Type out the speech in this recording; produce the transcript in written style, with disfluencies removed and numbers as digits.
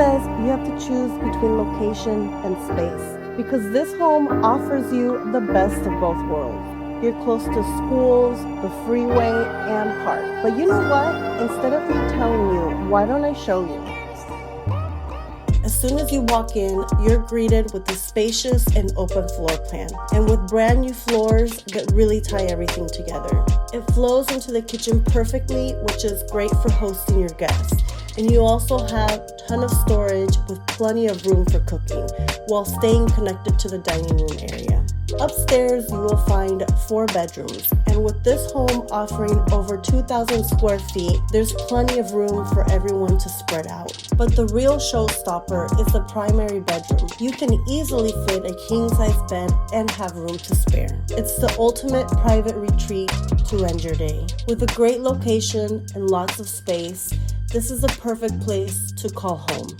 says you have to choose between location and space because this home offers you the best of both worlds. You're close to schools, the freeway, and park. But you know what? Instead of me telling you, why don't I show you? As soon as you walk in, you're greeted with a spacious and open floor plan, and with brand new floors that really tie everything together. It flows into the kitchen perfectly, which is great for hosting your guests. And you also have a ton of storage with plenty of room for cooking while staying connected to the dining room area. Upstairs, you will find 4 bedrooms, and with this home offering over 2,000 square feet, there's plenty of room for everyone to spread out. But the real showstopper is the primary bedroom. You can easily fit a king-size bed and have room to spare. It's the ultimate private retreat to end your day. With a great location and lots of space, this is the perfect place to call home.